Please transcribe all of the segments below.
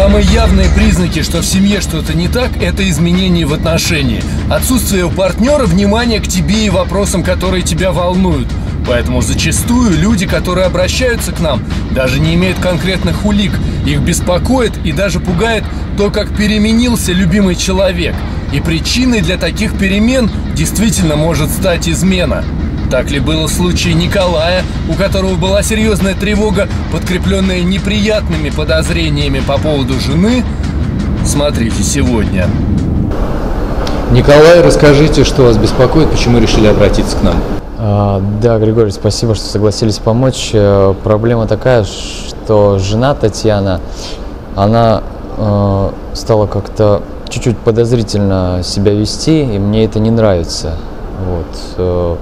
Самые явные признаки, что в семье что-то не так, это изменения в отношении. Отсутствие у партнера внимания к тебе и вопросам, которые тебя волнуют. Поэтому зачастую люди, которые обращаются к нам, даже не имеют конкретных улик. Их беспокоит и даже пугает то, как переменился любимый человек. И причиной для таких перемен действительно может стать измена. Так ли было в случае Николая, у которого была серьезная тревога, подкрепленная неприятными подозрениями по поводу жены? Смотрите сегодня. Николай, расскажите, что вас беспокоит, почему решили обратиться к нам? Да, Григорий, спасибо, что согласились помочь. Проблема такая, что жена Татьяна, она стала чуть-чуть подозрительно себя вести, и мне это не нравится. Вот.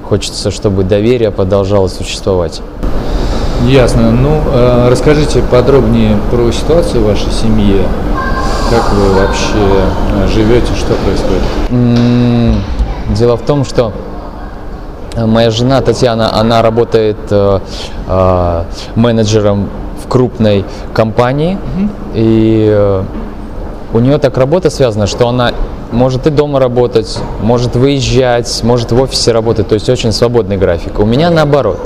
Хочется, чтобы доверие продолжало существовать. Ясно. Ну, расскажите подробнее про ситуацию в вашей семье. Как вы вообще живете, что происходит? Дело в том, что моя жена Татьяна, она работает менеджером в крупной компании, и у нее так работа связана, что она может и дома работать, может выезжать, может в офисе работать, то есть очень свободный график. У меня наоборот.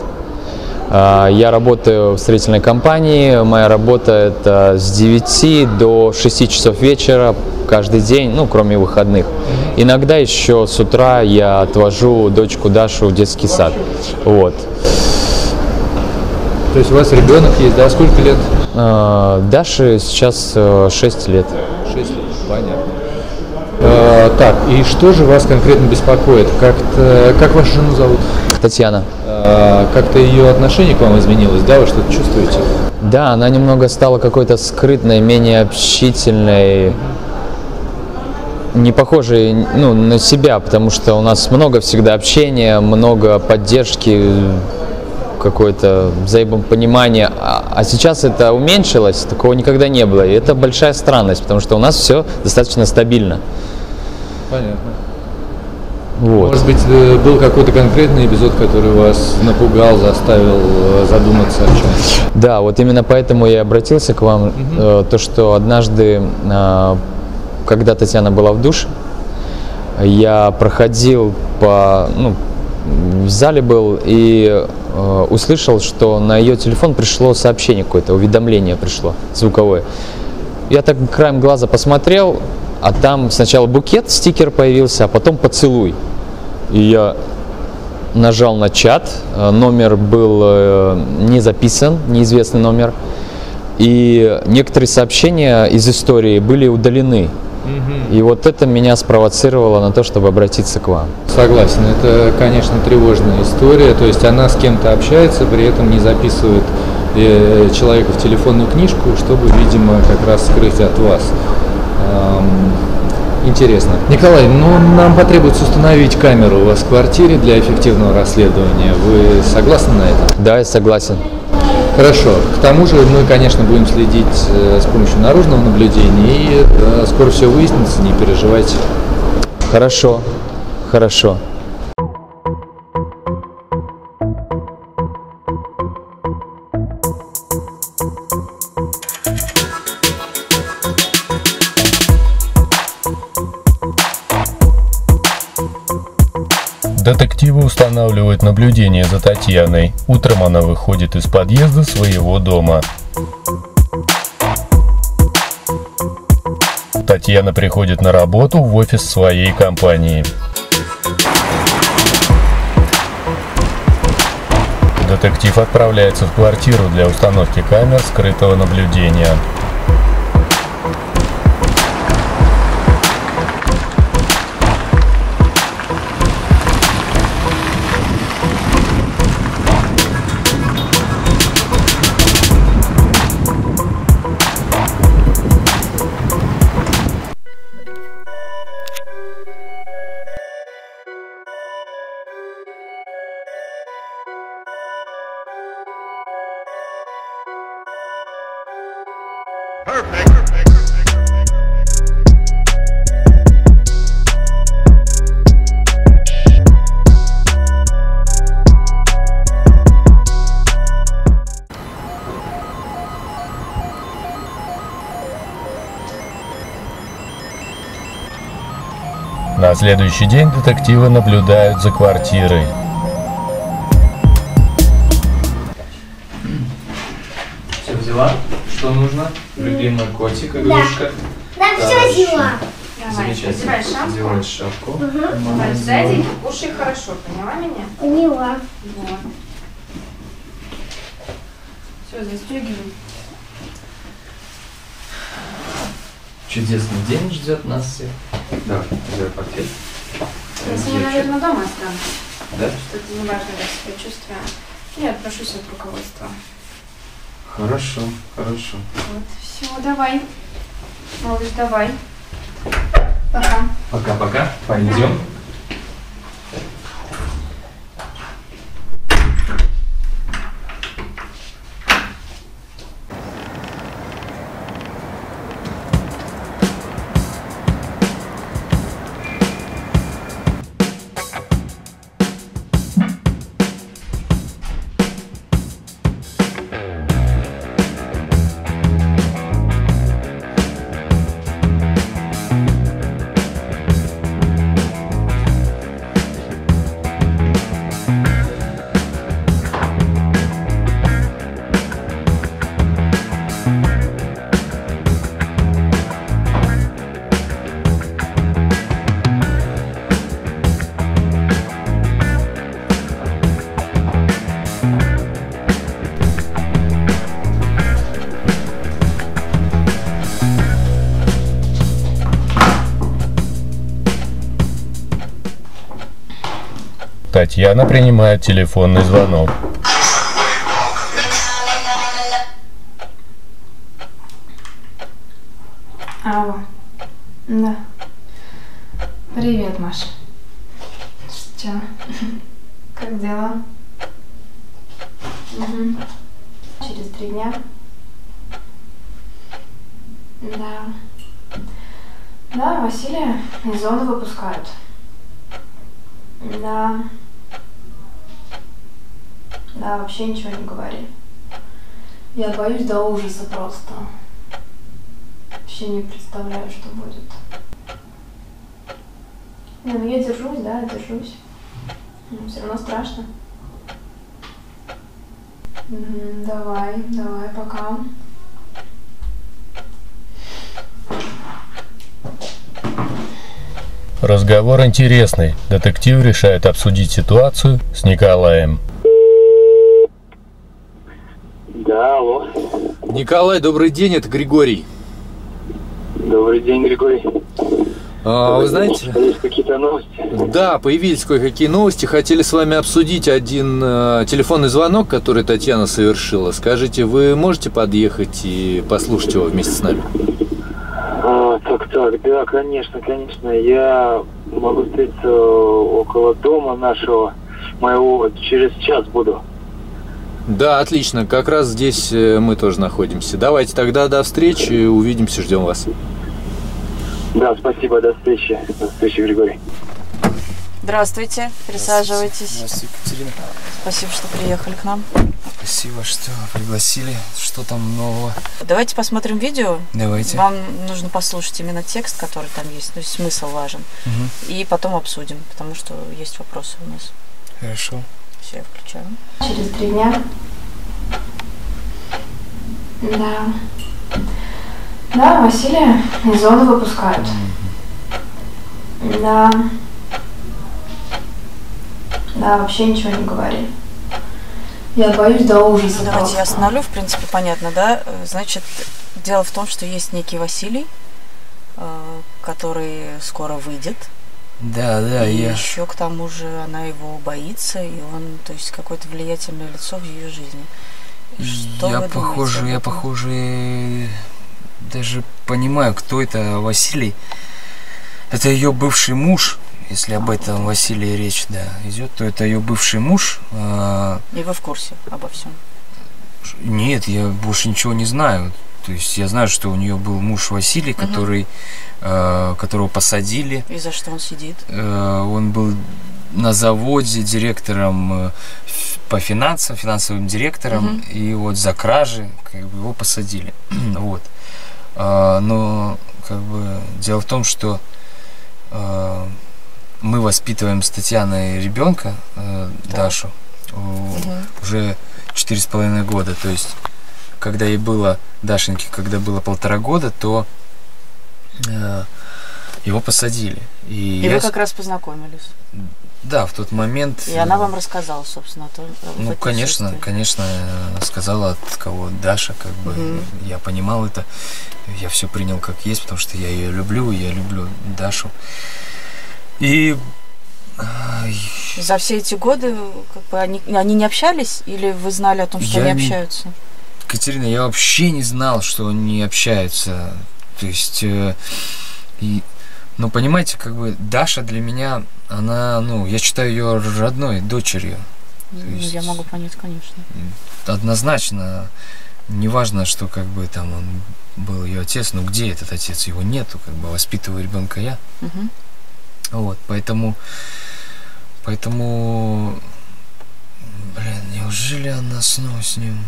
Я работаю в строительной компании, моя работа это с 9 до 6 часов вечера каждый день, ну кроме выходных. Иногда еще с утра я отвожу дочку Дашу в детский сад. Вот. То есть у вас ребенок есть, да? Сколько лет? Даше сейчас 6 лет. 6 лет, понятно. Так, и что же вас конкретно беспокоит? Как вашу жену зовут? Татьяна. Как-то ее отношение к вам изменилось, да? Вы что-то чувствуете? Да, она немного стала какой-то скрытной, менее общительной, не похожей на себя, потому что у нас много всегда общения, много поддержки, какое-то взаимопонимание. А сейчас это уменьшилось, такого никогда не было. И это большая странность, потому что у нас все достаточно стабильно. Понятно. Вот. Может быть, был какой-то конкретный эпизод, который вас напугал, заставил задуматься о чем-то? Да, вот именно поэтому я обратился к вам. То, что однажды, когда Татьяна была в душе, я проходил в зале был и услышал, что на ее телефон пришло сообщение какое-то, уведомление пришло, звуковое. Я так краем глаза посмотрел, а там сначала букет, стикер появился, а потом поцелуй. И я нажал на чат, номер был не записан, неизвестный номер. И некоторые сообщения из истории были удалены. И вот это меня спровоцировало на то, чтобы обратиться к вам. Согласен, это, конечно, тревожная история. То есть она с кем-то общается, при этом не записывает человека в телефонную книжку, чтобы, видимо, как раз скрыть от вас. Интересно. Николай, нам потребуется установить камеру у вас в квартире для эффективного расследования. Вы согласны на это? Да, я согласен. Хорошо. К тому же мы, конечно, будем следить с помощью наружного наблюдения, и скоро все выяснится, не переживайте. Хорошо, хорошо. Детективы устанавливают наблюдение за Татьяной. Утром она выходит из подъезда своего дома. Татьяна приходит на работу в офис своей компании. Детектив отправляется в квартиру для установки камер скрытого наблюдения. На следующий день детективы наблюдают за квартирой. Все взяла? Что нужно? Любимый котик, игрушка. Да, все взяла. Давай, одевай шапку. Одевай шапку. Давай сзади, кушай хорошо, поняла меня? Поняла. Вот. Все, застегивай. Чудесный день ждет нас всех. Давай, одевай пакет. Я сегодня, наверное, дома останусь. Да? Что-то неважно для себя чувствую. Я отпрошусь от руководства. Хорошо, хорошо. Вот, все, давай. Малыш, давай. Пока. Пока-пока. Пойдем. Татьяна принимает телефонный звонок. Алло. Да. Привет, Маша. Что? Как дела? Угу. Через 3 дня? Да. Да, Василия из зоны выпускают. Да. Да, вообще ничего не говори. Я боюсь до ужаса просто. Вообще не представляю, что будет. Не, ну я держусь, да, держусь. Но все равно страшно. Давай, давай, пока. Разговор интересный. Детектив решает обсудить ситуацию с Николаем. Да, алло. Николай, добрый день, это Григорий. Добрый день, Григорий. Вы знаете, Есть какие-то новости? да, появились кое-какие новости. Хотели с вами обсудить один телефонный звонок, который Татьяна совершила. Скажите, вы можете подъехать и послушать его вместе с нами? Так, да, конечно. Я могу встретиться около дома нашего, моего, через час буду. Да, отлично. Как раз здесь мы тоже находимся. Давайте тогда до встречи. Увидимся, ждем вас. Да, спасибо, до встречи. До встречи, Григорий. Здравствуйте, присаживайтесь. Здравствуйте, Екатерина. Спасибо, что приехали к нам. Спасибо, что пригласили. Что там нового? Давайте посмотрим видео. Давайте. Вам нужно послушать именно текст, который там есть, то есть смысл важен. И потом обсудим, потому что есть вопросы у нас. Хорошо. Все, я включаю. Через 3 дня? Да. Да, Василия из зоны выпускают. Да. Да, вообще ничего не говори. Я боюсь до ужаса. Давайте я остановлю, в принципе, понятно, да? Значит, дело в том, что есть некий Василий, который скоро выйдет. Да, и я... еще к тому же она его боится, и он, то есть, какое-то влиятельное лицо в ее жизни. Что Я вы думаете об этом? похоже, даже понимаю, кто это Василий. Это ее бывший муж. Если об этом Василии речь, да, идет, то это ее бывший муж. И вы в курсе обо всем? Нет, я больше ничего не знаю. То есть я знаю, что у нее был муж Василий, который, которого посадили. И за что он сидит? Он был на заводе директором по финансам, финансовым директором, и вот за кражи как бы его посадили. Вот. Но как бы дело в том, что мы воспитываем с Татьяной ребенка, Дашу, уже 4,5 года. То есть, когда ей было, Дашеньке, когда было 1,5 года, то его посадили. И вы как раз познакомились. Да, в тот момент. И она вам рассказала, собственно, то. Ну, конечно, сказала, от кого Даша, как бы. Я понимал это. Я все принял как есть, потому что я ее люблю, я люблю Дашу. И за все эти годы как бы, они не общались, или вы знали о том, что они общаются? Катерина, я вообще не знал, что они общаются. То есть, ну, понимаете, как бы Даша для меня, она, ну, я считаю ее родной дочерью. Есть, я могу понять, конечно. Однозначно, неважно, что как бы там он был ее отец, но где этот отец? Его нету, как бы воспитываю ребенка я. Вот, поэтому, блин, неужели она снова с ним?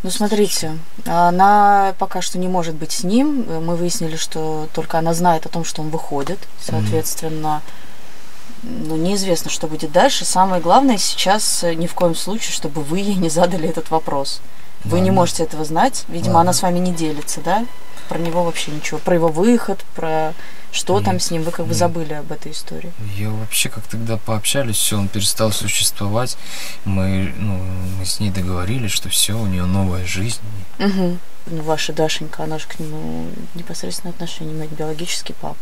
Ну, смотрите, она пока что не может быть с ним. Мы выяснили, что только она знает о том, что он выходит. Соответственно, ну, неизвестно, что будет дальше. Самое главное сейчас ни в коем случае, чтобы вы ей не задали этот вопрос. Вы не можете этого знать. Видимо, она с вами не делится, да? Про него вообще ничего. Про его выход, про что там с ним. Вы как бы забыли об этой истории. Я вообще, как тогда пообщались, все, он перестал существовать. Мы с ней договорились, что все, у нее новая жизнь. Ну, ваша Дашенька, она же к нему непосредственное отношение имеет, биологический папа.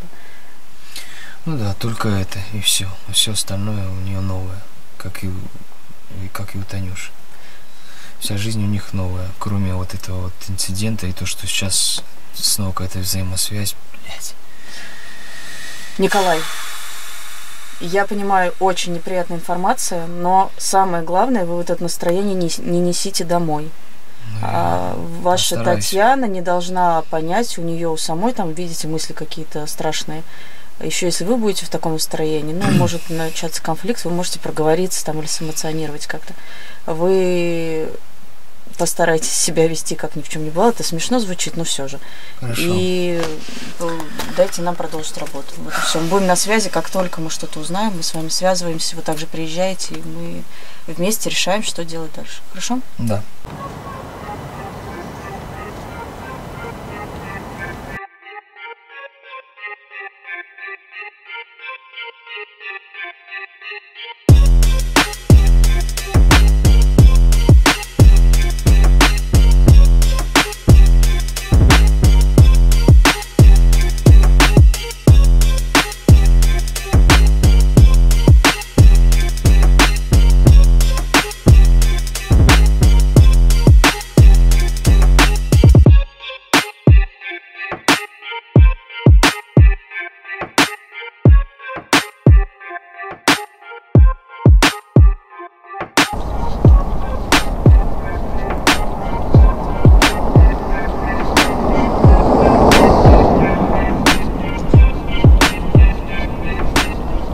Ну да, только это и все. А все остальное у нее новое, как и у Танюши. Вся жизнь у них новая, кроме вот этого вот инцидента и то, что сейчас снова какая-то взаимосвязь, блядь. Николай, я понимаю, очень неприятная информация, но самое главное, вы вот это настроение не несите домой. Ваша Татьяна не должна понять, у нее у самой там, видите, мысли какие-то страшные. Еще если вы будете в таком настроении, ну, может начаться конфликт, вы можете проговориться там или сэмоционировать как-то. Вы постарайтесь себя вести, как ни в чем не бывало. Это смешно звучит, но все же. Хорошо. И дайте нам продолжить работу. Вот и все. Мы будем на связи, как только мы что-то узнаем, мы с вами связываемся, вы также приезжаете, и мы вместе решаем, что делать дальше. Хорошо? Да.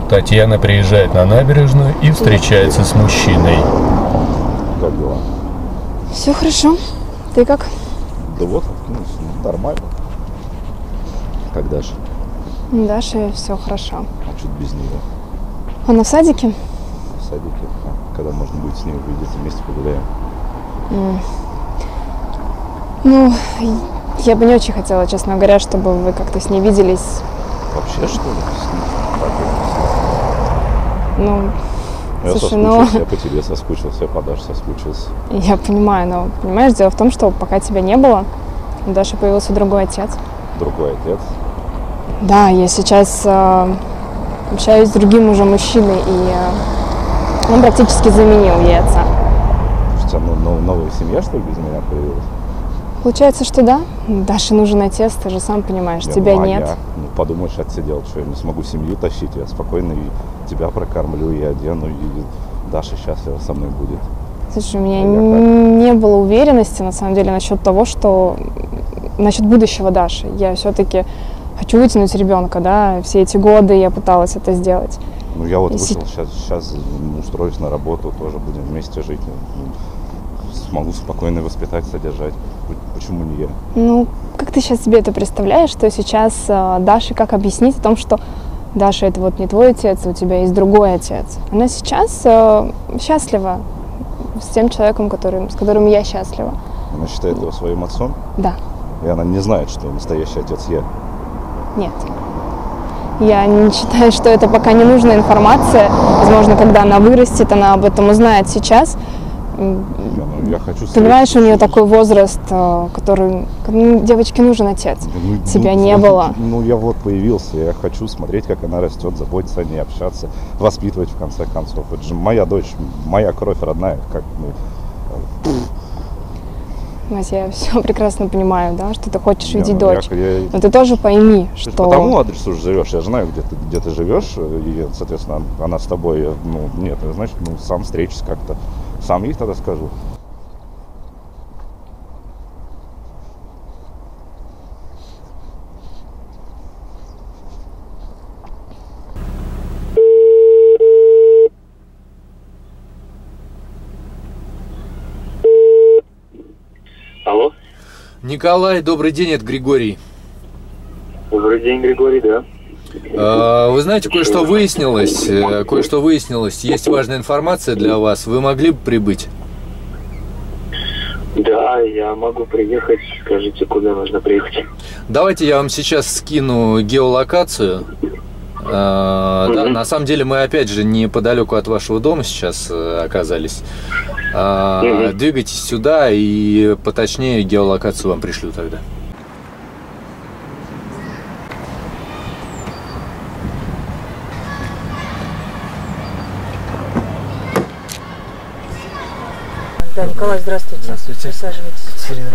Татьяна приезжает на набережную и встречается с мужчиной. Как дела? Все хорошо. Ты как? Да вот, нормально. Как Даша? Даша, все хорошо. А что-то без нее. Она в садике? В садике. Когда можно будет с ней увидеться, вместе погуляем? Ну, я бы не очень хотела, честно говоря, чтобы вы как-то с ней виделись. Вообще, что ли? Ну, я слушай, соскучился, я по тебе соскучился, я по Даше соскучился. Я понимаю, но, понимаешь, дело в том, что пока тебя не было, у Даши появился другой отец. Другой отец? Да, я сейчас общаюсь с другим уже мужчиной, и он практически заменил ей отца. Слушайте, новая семья, что ли, без меня появилась? Получается, что да. Даше нужен отец, ты же сам понимаешь, тебя нет. Подумаешь, отсидел, что я не смогу семью тащить, я спокойно и тебя прокормлю, и одену, и Даша счастлива со мной будет. Слушай, у меня не было уверенности, на самом деле, насчет того, что... Насчет будущего Даши. Я все-таки хочу вытянуть ребенка, да, все эти годы я пыталась это сделать. Ну, я вот вышел, сейчас устроюсь на работу, тоже будем вместе жить. Смогу спокойно воспитать, содержать. Почему не я? Ну, как ты сейчас себе это представляешь, что сейчас Даше как объяснить о том, что Даша, это вот не твой отец, у тебя есть другой отец. Она сейчас счастлива с тем человеком, с которым я счастлива. Она считает его своим отцом? Да. И она не знает, что настоящий отец я? Нет. Я не считаю, что это пока не нужная информация. Возможно, когда она вырастет, она об этом узнает сейчас. Я хочу... Понимаешь, у нее такой возраст, который... девочке нужен отец. Тебя не было. Ну, я вот появился, я хочу смотреть, как она растет, заботиться о ней, общаться, воспитывать в конце концов. Это же моя дочь, моя кровь родная. Как, Вася, я все прекрасно понимаю, да, что ты хочешь видеть дочь. Но ты тоже пойми, что... Ты по тому адресу же живешь, я знаю, где ты живешь, и, соответственно, она с тобой, нет, значит, сам встречусь как-то, сам ей тогда скажу. Алло. Николай, добрый день, это Григорий. Добрый день, Григорий, да. Вы знаете, кое-что выяснилось. Есть важная информация для вас. Вы могли бы прибыть? Да, я могу приехать. Скажите, куда нужно приехать? Давайте я вам сейчас скину геолокацию. Да, на самом деле мы опять же неподалеку от вашего дома сейчас оказались. Двигайтесь сюда и поточнее геолокацию вам пришлю тогда. Да, Николай, здравствуйте. Здравствуйте. Присаживайтесь. Екатерина.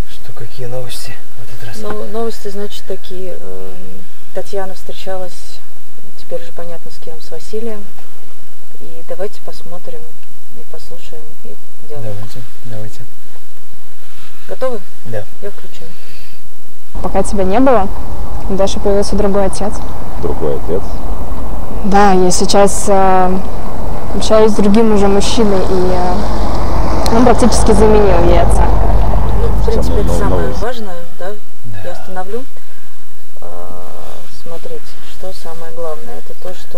Что, какие новости в этот раз? Ну, новости, значит, такие. Татьяна встречалась, теперь же понятно с кем, с Василием. И давайте посмотрим и послушаем их диалог. Давайте. Готовы? Да. Я включаю. Пока тебя не было, у Даши появился другой отец. Другой отец? Да, я сейчас общаюсь с другим уже мужчиной, и он практически заменил ей отца. Ну, в принципе, это самое важное, да? Я остановлю. Смотрите, что самое главное, это то, что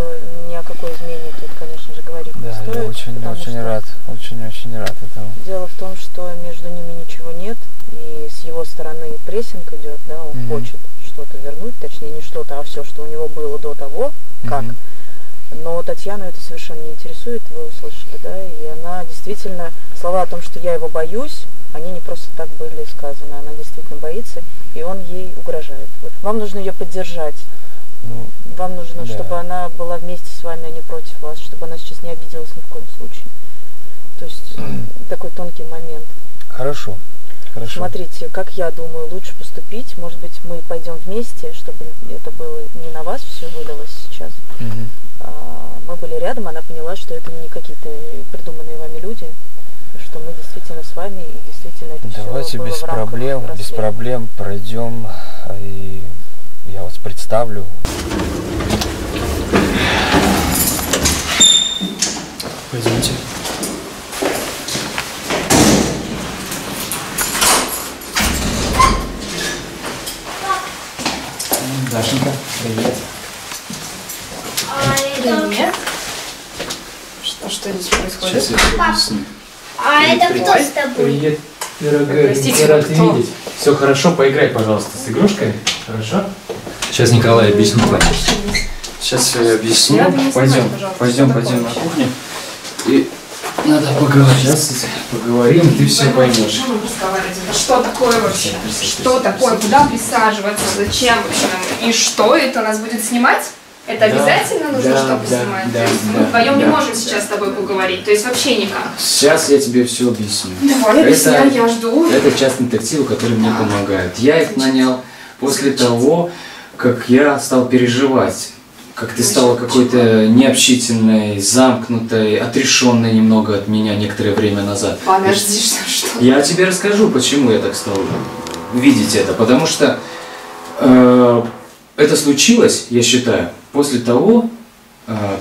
ни о какой измене тут, конечно же, говорить не стоит. Да, я очень рад, очень рад этому. Дело в том, что между ними ничего нет, и с его стороны прессинг идет, да, он хочет что-то вернуть, точнее не что-то, а все, что у него было до того, как. Но Татьяну это совершенно не интересует, вы услышали, да, и она действительно, слова о том, что я его боюсь, они не просто так были сказаны, она действительно боится, и он ей угрожает. Вот вам нужно ее поддержать. Вам нужно, чтобы она была вместе с вами, а не против вас, чтобы она сейчас не обиделась ни в коем случае. То есть такой тонкий момент. Хорошо. Смотрите, как я думаю, лучше поступить. Может быть, мы пойдем вместе, чтобы это было не на вас все вылилось сейчас. Мы были рядом, она поняла, что это не какие-то придуманные вами люди, что мы действительно с вами, и действительно это Давайте все было без в рамках проблем, расследования. без проблем пройдем, и я вас представлю. Пойдемте. Дашенька, привет. Привет. Что здесь происходит? Сейчас я тебе объясню. А это кто с тобой? Привет, дорогая. Простите, рад кто? видеть. Все хорошо, поиграй, пожалуйста, с игрушкой. Хорошо? Сейчас Николай объяснит вам. Сейчас я объясню. Надо не снимать, пожалуйста, Пойдем что на такое кухню. И надо поговорить. Сейчас поговорим, ты все поймешь. Что такое вообще? Что такое? Куда присаживаться? Зачем вообще нам? И что это нас будет снимать? Это обязательно нужно, чтобы снимать? То есть мы вдвоем не можем сейчас с тобой поговорить, то есть вообще никак. Сейчас я тебе все объясню. Давай, объясняй, я жду. Это частные детективы, которые мне помогают. Я их нанял после того, как я стал переживать. Как ты стала какой-то необщительной, замкнутой, отрешенной немного от меня некоторое время назад. Подожди, что? Я тебе расскажу, почему я так стал видеть это. Потому что это случилось, я считаю, после того,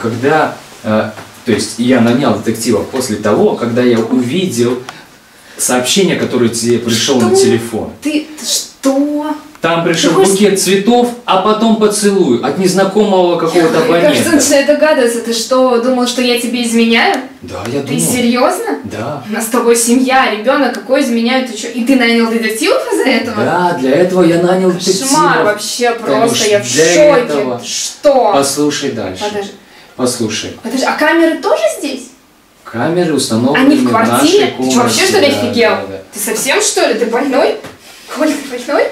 когда... то есть я нанял детектива после того, когда я увидел сообщение, которое тебе пришло на телефон. Ты что? Там пришел букет цветов, а потом поцелуй от незнакомого какого-то абонента. Кажется, он начинает догадываться. Ты что, думал, что я тебе изменяю? Да, я думал. Ты серьезно? Да. У нас с тобой семья, ребенок, какой изменяют? Ты что? И ты нанял детективов из-за этого? Да, для этого я нанял детективов. Кошмар вообще просто, я в шоке. Что? Послушай дальше. Подожди. Послушай. Подожди, а камеры тоже здесь? Камеры установлены Они в квартире? в нашей комнате. Ты что, вообще что ли офигел? Да. Ты совсем что ли? Ты больной? Коля, ты больной?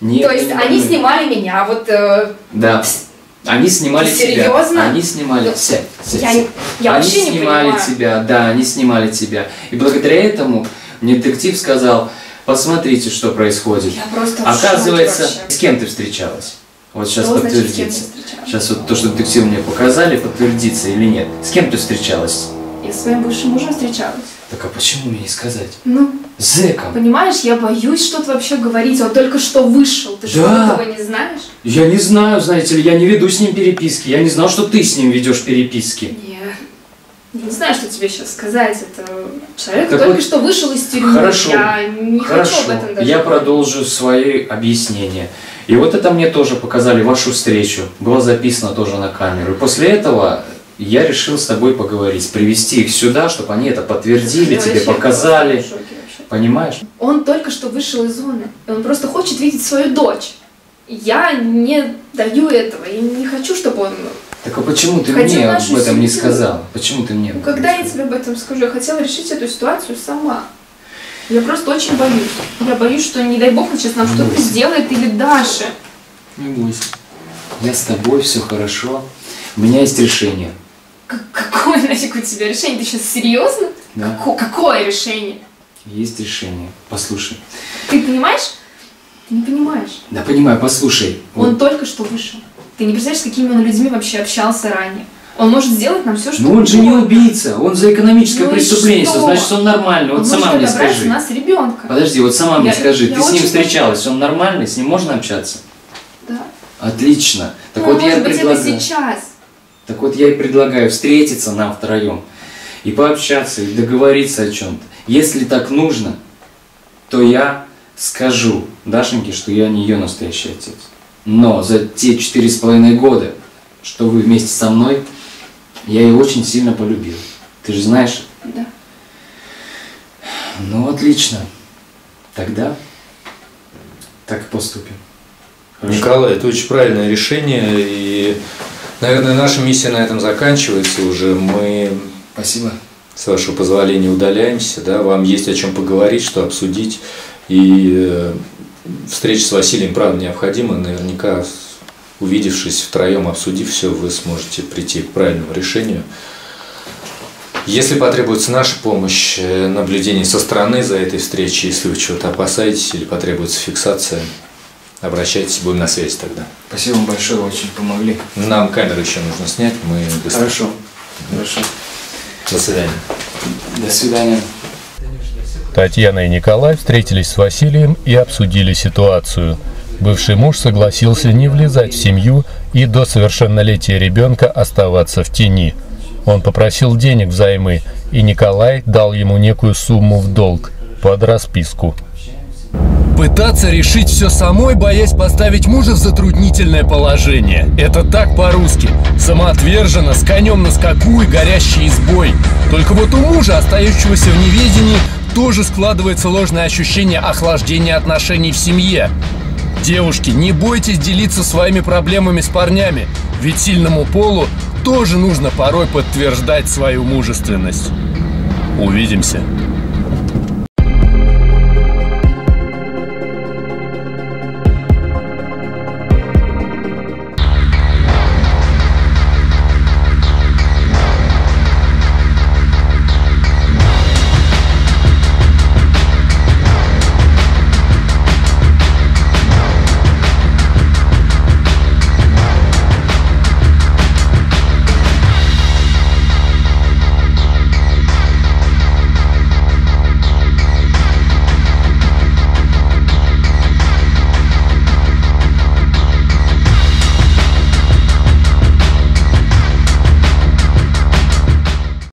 Нет, то есть они снимали меня, вот... Да. Они снимали тебя. Серьезно? Они снимали... Сядь. Я вообще не снимали понимаю. тебя, да, они снимали тебя. И благодаря этому мне детектив сказал, посмотрите, что происходит. Я просто Оказывается, в шоке вообще. с кем ты встречалась? Вот сейчас Что значит, подтвердится. с кем я встречалась? Сейчас вот то, что детективы мне показали, подтвердится или нет. С кем ты встречалась? Я с своим бывшим мужем встречалась. Так а почему мне не сказать? Ну, С зэком. понимаешь, я боюсь что-то вообще говорить. Он только что вышел. Ты что, Да. этого не знаешь? Я не знаю, знаете ли, я не веду с ним переписки. Я не знал, что ты с ним ведешь переписки. Я не знаю, что тебе сейчас сказать. Это человек Так только вот, что вышел из тюрьмы. Хорошо. Я не хочу об этом даже Я говорить. продолжу свои объяснения. И вот это мне тоже показали, вашу встречу. Было записано тоже на камеру. И после этого я решил с тобой поговорить, привести их сюда, чтобы они это подтвердили, Я тебе вообще показали. просто в шоке вообще. Понимаешь? Он только что вышел из зоны. И он просто хочет видеть свою дочь. Я не даю этого. Я не хочу, чтобы он... Так а почему ты Хотел мне нашу об этом не семью. сказал? Почему ты мне об Ну, этом когда не я сказал? тебе об этом скажу? Я хотела решить эту ситуацию сама. Я просто очень боюсь. Я боюсь, что, не дай бог, он сейчас нам что-то сделает или Даша. Не бойся. Я с тобой, все хорошо. У меня есть решение. Какое нафиг у тебя решение? Ты сейчас серьезно? Да. Какое решение? Есть решение. Послушай. Ты понимаешь? Ты не понимаешь. Да понимаю, послушай. Он только что вышел. Ты не представляешь, с какими он людьми вообще общался ранее. Он может сделать нам все, что Ну он же не угодно. убийца, он за экономическое Ну и преступление, что? значит он нормальный. Вот Он сама может мне отобрать скажи. у нас ребенка. Подожди, вот сама мне скажи, я ты с ним очень встречалась, он нормальный, с ним можно общаться? Да. Отлично. Так Ну, вот я и может быть, это предлагаю. сейчас. Так вот я и предлагаю встретиться нам втроем и пообщаться, и договориться о чем-то. Если так нужно, то я скажу Дашеньке, что я не ее настоящий отец. Но за те 4,5 года, что вы вместе со мной, я ее очень сильно полюбил. Ты же знаешь? Да. Ну, отлично. Тогда так и поступим. Хорошо? Николай, это очень правильное решение, и, наверное, наша миссия на этом заканчивается уже. Мы, Спасибо. с вашего позволения, удаляемся, да, вам есть о чем поговорить, что обсудить, и встреча с Василием, правда, необходима, наверняка, увидевшись втроем, обсудив все, вы сможете прийти к правильному решению. Если потребуется наша помощь, наблюдение со стороны за этой встречей, если вы чего-то опасаетесь или потребуется фиксация, обращайтесь, будем на связи тогда. Спасибо вам большое, вы очень помогли. Нам камеру еще нужно снять, мы быстро. Хорошо. Хорошо. До свидания. До свидания. Татьяна и Николай встретились с Василием и обсудили ситуацию. Бывший муж согласился не влезать в семью и до совершеннолетия ребенка оставаться в тени. Он попросил денег взаймы, и Николай дал ему некую сумму в долг под расписку. Пытаться решить все самой, боясь поставить мужа в затруднительное положение. Это так по-русски. Самоотверженно, с конем на скаку и горящий избой. Только вот у мужа, остающегося в неведении, тоже складывается ложное ощущение охлаждения отношений в семье. Девушки, не бойтесь делиться своими проблемами с парнями, ведь сильному полу тоже нужно порой подтверждать свою мужественность. Увидимся.